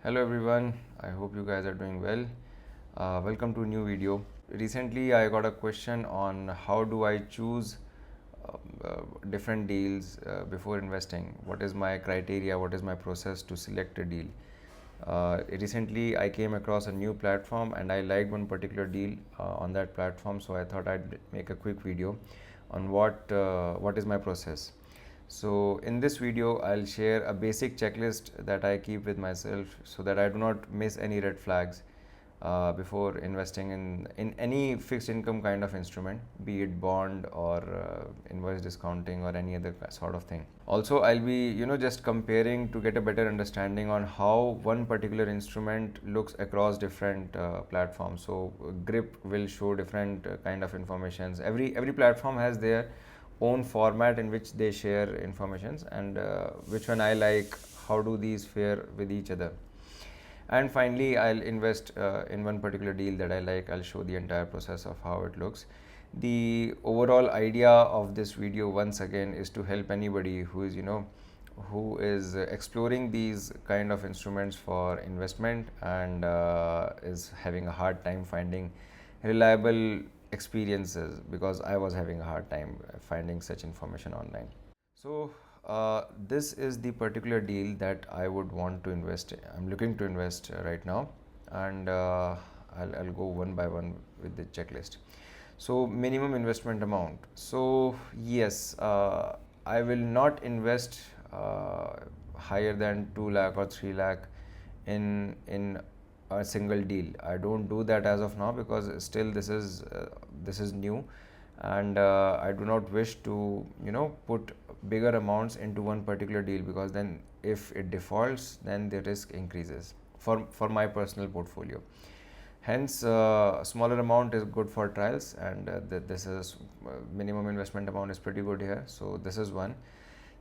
Hello everyone, I hope you guys are doing well. Welcome to a new video. Recently I got a question on how do I choose different deals before investing. What is my criteria, what is my process to select a deal. Recently I came across a new platform and I liked one particular deal on that platform, so I thought I'd make a quick video on what is my process. So in this video, I'll share a basic checklist that I keep with myself so that I do not miss any red flags before investing in any fixed income kind of instrument, be it bond or invoice discounting or any other sort of thing. Also, I'll be just comparing to get a better understanding on how one particular instrument looks across different platforms. So grip will show different kind of informations. Every platform has their own format in which they share informations, and which one I like, how do these fare with each other. And finally I'll invest in one particular deal that I like. I'll show the entire process of how it looks. The overall idea of this video once again is to help anybody who is exploring these kind of instruments for investment and is having a hard time finding reliable experiences, because I was having a hard time finding such information online. So this is the particular deal that I would want to invest in. I'm looking to invest right now, and I'll go one by one with the checklist. So minimum investment amount. So yes, I will not invest higher than 2 lakh or 3 lakh in a single deal. I don't do that as of now because still this is new, and I do not wish to put bigger amounts into one particular deal, because then if it defaults, then the risk increases for my personal portfolio. Hence smaller amount is good for trials, and this is minimum investment amount is pretty good here. So this is one.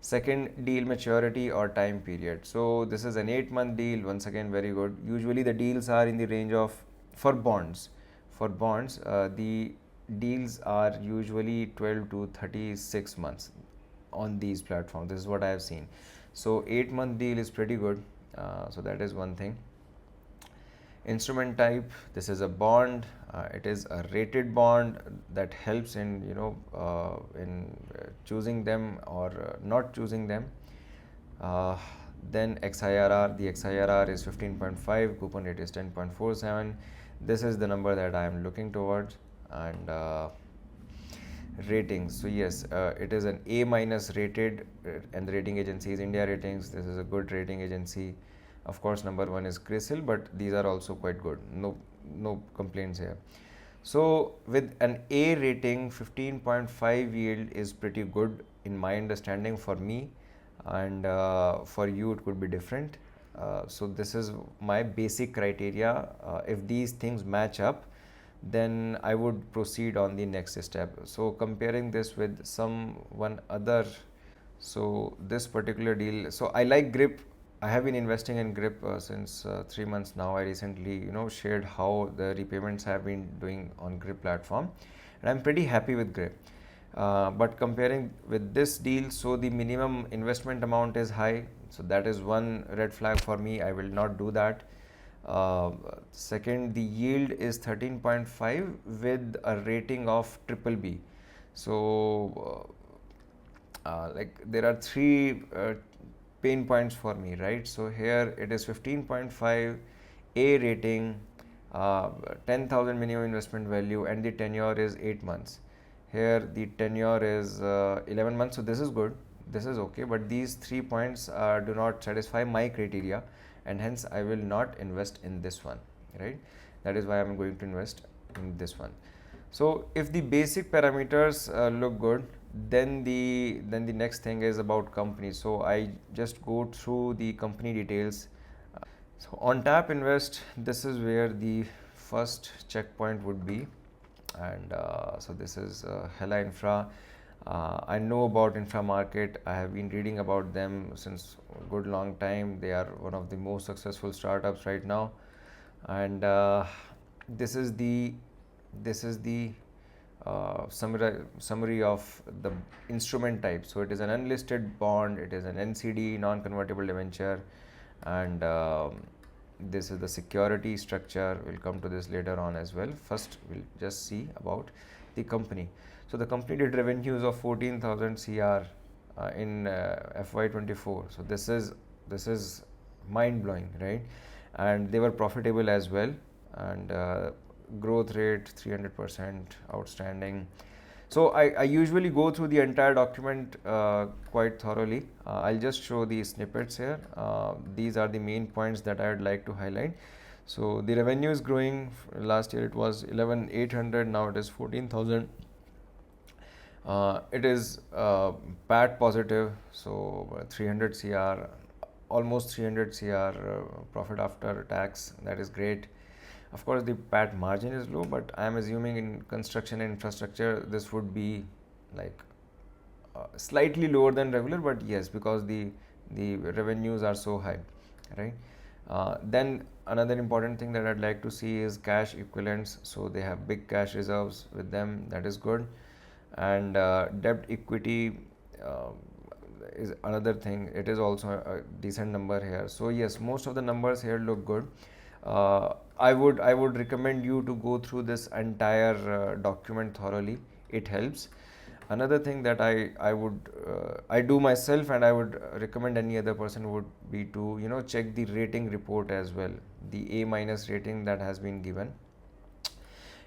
Second, deal maturity or time period. So this is an 8-month deal. Once again, very good. Usually the deals are in the range of, for bonds, the deals are usually 12 to 36 months on these platforms. This is what I have seen. So 8-month deal is pretty good. So that is one thing. Instrument type, this is a bond. It is a rated bond. That helps in choosing them or not choosing them. Then XIRR, the XIRR is 15.5, coupon rate is 10.47. This is the number that I am looking towards. And ratings, so yes, it is an A minus rated, and the rating agency is India Ratings. This is a good rating agency. Of course, number one is CRISIL, but these are also quite good. No complaints here. So with an A rating, 15.5 yield is pretty good in my understanding for me, and for you it could be different. So this is my basic criteria. If these things match up, then I would proceed on the next step. So comparing this with one other, so this particular deal, so I like grip. I have been investing in grip since 3 months now. I recently shared how the repayments have been doing on grip platform, and I'm pretty happy with grip. But comparing with this deal, so the minimum investment amount is high, so that is one red flag for me. I will not do that. Second, the yield is 13.5 with a rating of triple B. So like there are three pain points for me, right? So here it is 15.5 A rating, 10,000 minimum investment value, and the tenure is 8 months. Here the tenure is 11 months, so this is good, this is okay, but these 3 points do not satisfy my criteria, and hence I will not invest in this one, right? That is why I'm going to invest in this one. So if the basic parameters look good, then the next thing is about company. So I just go through the company details. So on tap invest, this is where the first checkpoint would be, and so this is Hella Infra. I know about Infra Market. I have been reading about them since a good long time. They are one of the most successful startups right now, and this is the summary of the instrument type. So it is an unlisted bond, it is an NCD, non-convertible debenture, and This is the security structure. We'll come to this later on as well. First, we'll just see about the company. So the company did revenues of 14,000 CR in FY24. So this is mind blowing, right? And they were profitable as well, and growth rate 300%, outstanding. So I usually go through the entire document quite thoroughly. I'll just show the snippets here. These are the main points that I would like to highlight. So the revenue is growing. Last year it was 11,800, now it is 14,000. It is PAT positive, so 300 CR, almost 300 CR profit after tax. That is great. Of course, the PAT margin is low, but I am assuming in construction and infrastructure this would be like slightly lower than regular, but yes, because the revenues are so high, right? Then another important thing that I'd like to see is cash equivalents. So they have big cash reserves with them. That is good. And debt equity is another thing. It is also a decent number here. So yes, most of the numbers here look good. I would recommend you to go through this entire document thoroughly. It helps. Another thing that I do myself, and I would recommend any other person, would be to check the rating report as well, the A- rating that has been given.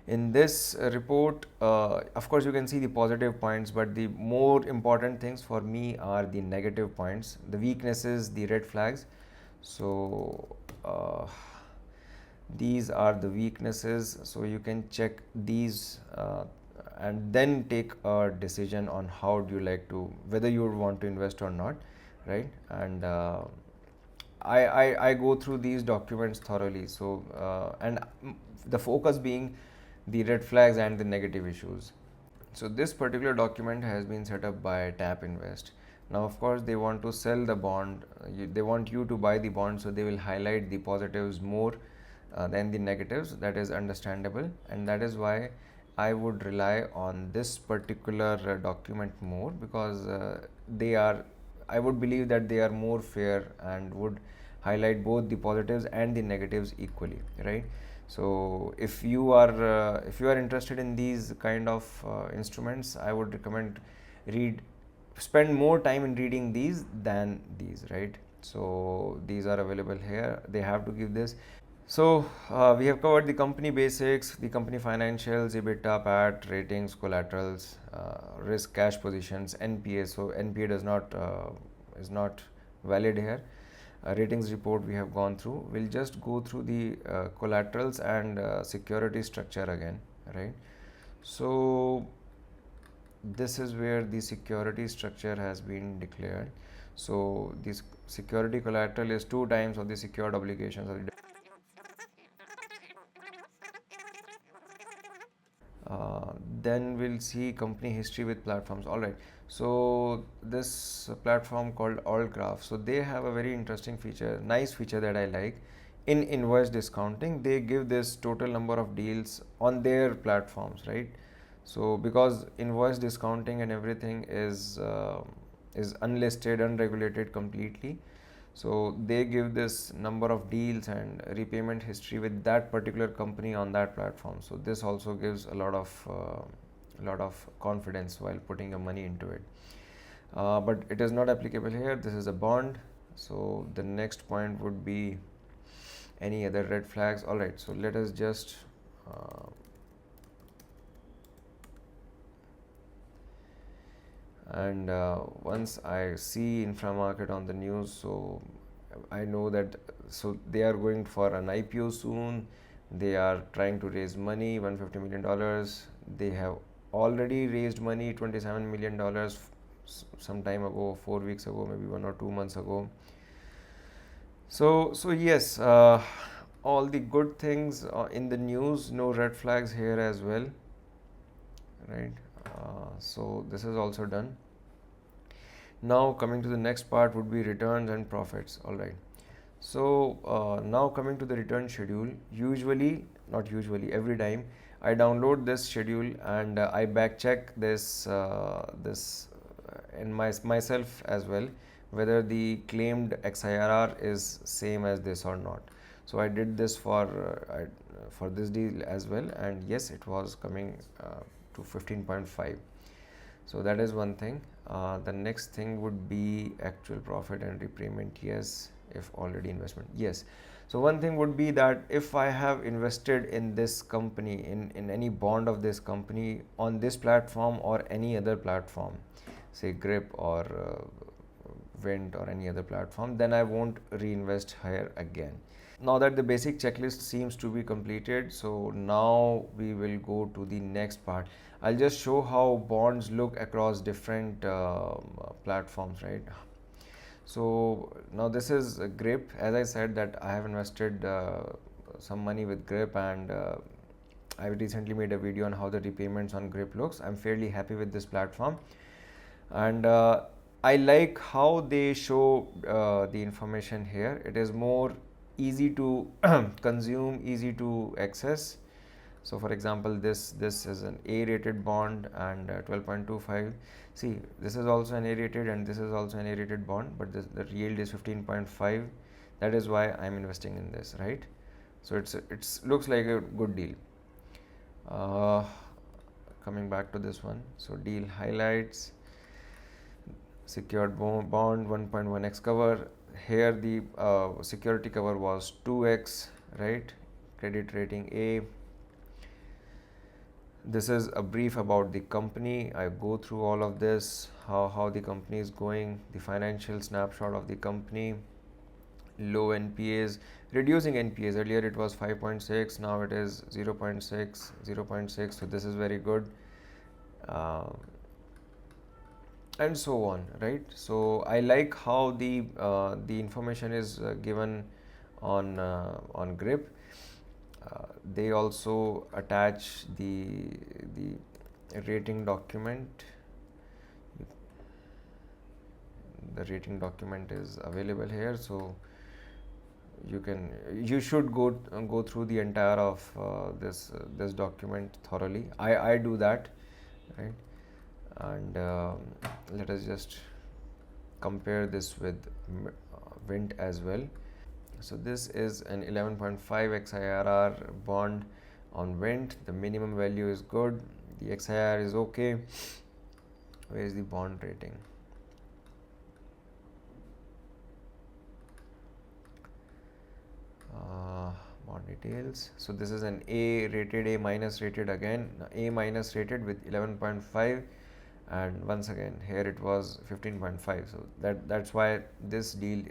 In this report, of course, you can see the positive points, but the more important things for me are the negative points, the weaknesses, the red flags. So these are the weaknesses. So you can check these and then take a decision on how do you like to, whether you want to invest or not, right? And I go through these documents thoroughly. So and the focus being the red flags and the negative issues. So this particular document has been set up by Tap Invest. Now, of course, they want to sell the bond. They want you to buy the bond, so they will highlight the positives more than the negatives. That is understandable, and that is why I would rely on this particular document more, because I would believe that they are more fair and would highlight both the positives and the negatives equally, right? So if you are interested in these kind of instruments, I would recommend spend more time in reading these than these, right? So these are available here. They have to give this. So we have covered the company basics, the company financials, EBITDA, PAT, ratings, collaterals, risk, cash positions, NPA. So NPA is not valid here. Ratings report we have gone through. We'll just go through the collaterals and security structure again, right? So this is where the security structure has been declared. So this security collateral is 2 times of the secured obligations of the then we'll see company history with platforms. All right. So this platform called Altgraf. So they have a very interesting feature, nice feature that I like. In invoice discounting, they give this total number of deals on their platforms, right? So because invoice discounting and everything is unlisted, unregulated completely. So they give this number of deals and repayment history with that particular company on that platform. So this also gives a lot of confidence while putting your money into it. But it is not applicable here. This is a bond. So the next point would be any other red flags. All right. So let us just and once I see infra market on the news, so I know that they are going for an IPO soon. They are trying to raise money, $150 million. They have already raised money, $27 million some time ago, 4 weeks ago, maybe 1 or 2 months ago. So yes, all the good things in the news, no red flags here as well, right? So this is also done. Now coming to the next part would be returns and profits. All right. So now coming to the return schedule, not usually, every time I download this schedule and I back check this in myself as well, whether the claimed XIRR is same as this or not. So I did this for this deal as well, and yes, it was coming to 15.5. So that is one thing. The next thing would be actual profit and repayment. Yes, if already investment. Yes. So one thing would be that if I have invested in this company, in any bond of this company on this platform or any other platform, say Grip or Vint or any other platform, then I won't reinvest here again. Now that the basic checklist seems to be completed, so now we will go to the next part. I'll just show how bonds look across different platforms, right? So now this is Grip. As I said that I have invested some money with Grip, and I recently made a video on how the repayments on Grip looks. I'm fairly happy with this platform, and I like how they show the information here. It is more easy to consume, easy to access. So for example, this is an A rated bond and 12.25. See, this is also an A rated and this is also an A rated bond, but the yield is 15.5. That is why I'm investing in this, right? So it's looks like a good deal. Coming back to this one, so deal highlights: secured bond 1.1x cover. Here the security cover was 2x, right? Credit rating A. This is a brief about the company. I go through all of this, how the company is going, the financial snapshot of the company, low NPAs, reducing NPAs. Earlier it was 5.6, now it is 0.6, 0.6. So this is very good. And so on, right? So I like how the information is given on Grip. They also attach the rating document. The rating document is available here, so you should go through the entire of this document thoroughly. I do that, right? And let us just compare this with Vint as well. So this is an 11.5 XIRR bond on Vint. The minimum value is good, the XIRR is okay. Where is the bond rating? Bond details. So this is an A rated, A minus rated again, A minus rated with 11.5, and once again here it was 15.5. So that's why this deal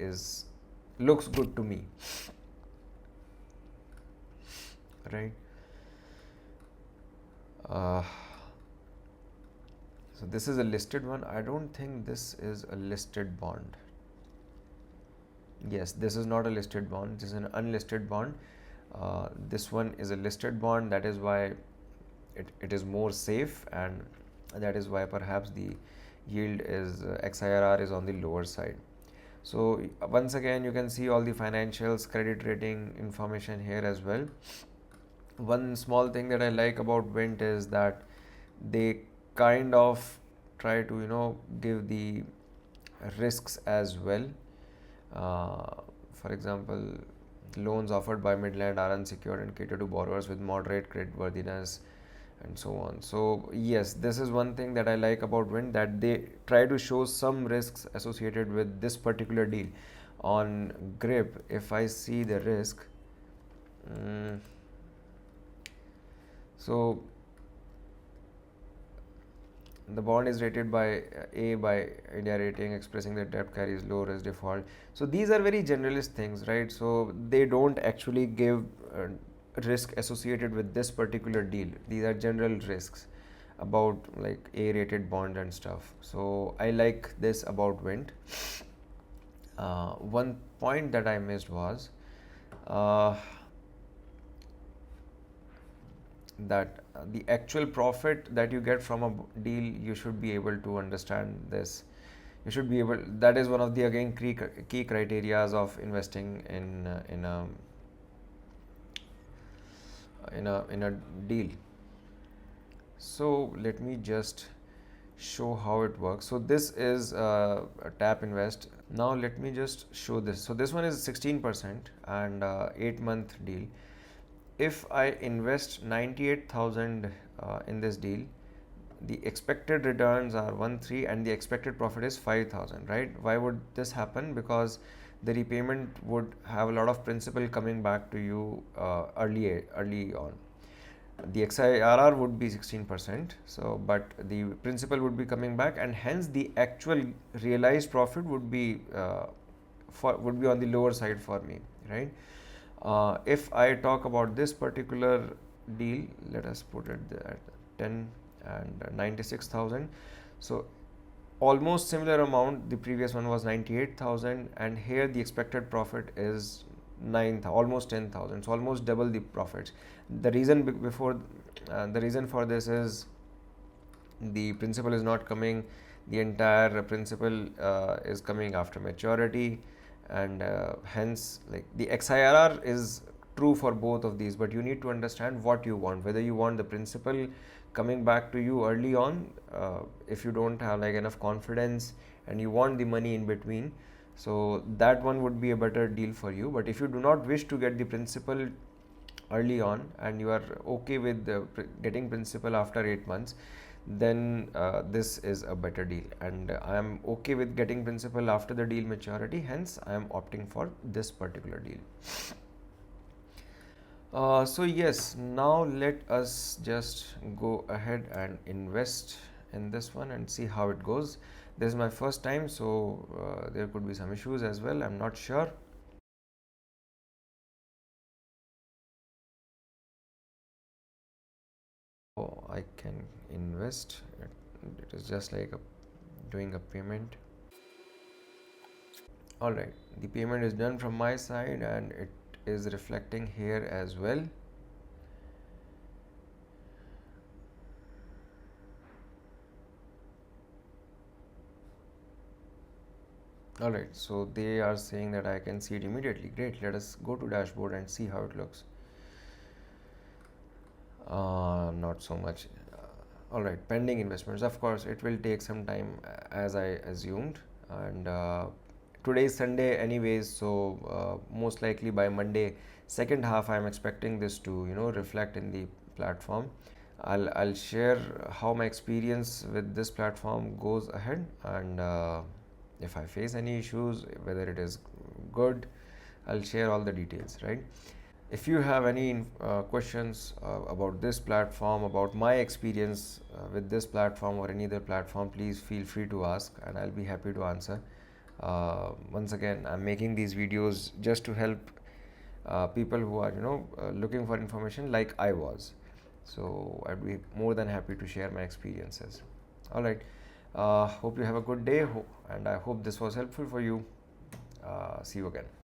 looks good to me, right? So this is a listed one. I don't think this is a listed bond. Yes, this is not a listed bond, this is an unlisted bond. This one is a listed bond, that is why it is more safe, and that is why perhaps the yield is XIRR is on the lower side. So once again you can see all the financials, credit rating information here as well. One small thing that I like about Vint is that they kind of try to give the risks as well. For example, loans offered by Midland are unsecured and cater to borrowers with moderate creditworthiness, and so on. So yes, this is one thing that I like about Vint, that they try to show some risks associated with this particular deal. On Grip, if I see the risk, so the bond is rated by A by India Rating, expressing that debt carries low risk default. So these are very generalist things, right? So they don't actually give risk associated with this particular deal. These are general risks about like A rated bond and stuff. So I like this about Vint. One point that I missed was that the actual profit that you get from a deal, you should be able to understand this. You should be able, that is one of the again key criterias of investing in a deal. So let me just show how it works. So this is a tap invest. Now let me just show this. So this one is 16% and 8-month deal. If I invest 98,000 in this deal, the expected returns are 1.3 and the expected profit is 5,000, right? Why would this happen? Because the repayment would have a lot of principal coming back to you early on. The XIRR would be 16%, so but the principal would be coming back, and hence the actual realized profit would be on the lower side for me, right? If I talk about this particular deal, let us put it at 10 and 96,000. So almost similar amount. The previous one was 98,000, and here the expected profit is 9,000, almost 10,000. So almost double the profits. The reason the reason for this is the principal is not coming. The entire principal is coming after maturity, and hence, like, the XIRR is true for both of these, but you need to understand what you want, whether you want the principal coming back to you early on, if you don't have like enough confidence and you want the money in between, so that one would be a better deal for you. But if you do not wish to get the principal early on and you are okay with getting principal after 8 months, then this is a better deal, and I am okay with getting principal after the deal maturity, hence I am opting for this particular deal. So yes, now let us just go ahead and invest in this one and see how it goes. This is my first time, so there could be some issues as well, I'm not sure. So I can invest. It is just like doing a payment. Alright, the payment is done from my side and it is reflecting here as well. Alright, so they are saying that I can see it immediately. Great, let us go to dashboard and see how it looks. Not so much. Alright, pending investments. Of course, it will take some time, as I assumed. And today is Sunday anyways, so most likely by Monday, second half, I'm expecting this to, reflect in the platform. I'll share how my experience with this platform goes ahead, and if I face any issues, whether it is good, I'll share all the details, right? If you have any questions about this platform, about my experience with this platform or any other platform, please feel free to ask and I'll be happy to answer. Once again, I'm making these videos just to help people who are looking for information like I was. So I'd be more than happy to share my experiences. All right. Hope you have a good day, and I hope this was helpful for you. See you again.